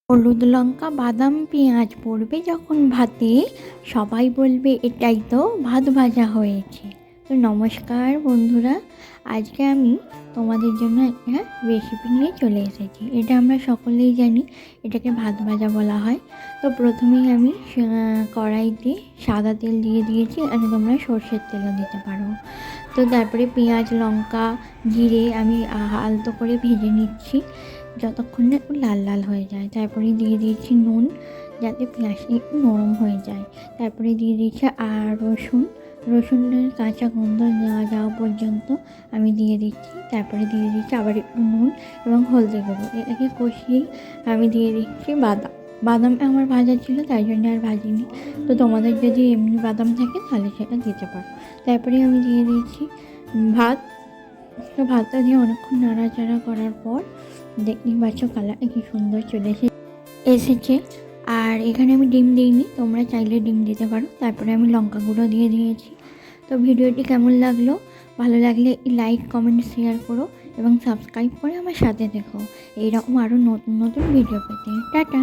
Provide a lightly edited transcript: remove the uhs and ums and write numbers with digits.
হলুদ লঙ্কা বাদাম পেঁয়াজ পড়বে যখন ভাতে, সবাই বলবে এটাই তো ভাত ভাজা হয়েছে। তো নমস্কার বন্ধুরা, আজকে আমি তোমাদের জন্য একটা রেসিপি নিয়ে চলে এসেছি। এটা আমরা সকলেই জানি, এটাকে ভাত ভাজা বলা হয়। তো প্রথমেই আমি কড়াইতে সাদা তেল দিয়ে দিয়েছি, আর তোমরা সর্ষের তেলও দিতে পারো। তো তারপরে পেঁয়াজ লঙ্কা জিরে আমি আলতো করে ভেজে নিচ্ছি যতক্ষণ না একটু লাল লাল হয়ে যায়। তারপরে দিয়ে দিয়েছি নুন, যাতে পেঁয়াজটা একটু নরম হয়ে যায়। তারপরে দিয়ে দিয়েছি রসুনের কাঁচা গন্ধ যাওয়া পর্যন্ত আমি দিয়ে দিচ্ছি। তারপরে দিয়ে দিচ্ছি আবার একটু নুন এবং হলদি গুঁড়ো। এটাকে কষিয়ে আমি দিয়ে দিচ্ছি বাদাম আমার ভাজা ছিল, তাই জন্য আর ভাজিনি। তো তোমাদের যদি এমনি বাদাম থাকে তাহলে সেটা দিতে পারো। তারপরে আমি দিয়ে দিয়েছি ভাত। তো ভাতটা দিয়ে অনেকক্ষণ নাড়াচাড়া করার পর দেখতেই পাচ্ছ কালারটা কি সুন্দর চলে এসেছে। আর এখানে আমি ডিম দিইনি, তোমরা চাইলে ডিম দিতে পারো। তারপরে আমি লঙ্কা গুঁড়ো দিয়ে দিয়েছি। তো ভিডিওটি কেমন লাগলো, ভালো লাগলে লাইক কমেন্ট শেয়ার করো এবং সাবস্ক্রাইব করে আমার সাথে দেখো এইরকম আরও নতুন নতুন ভিডিও পেতে। টাটা।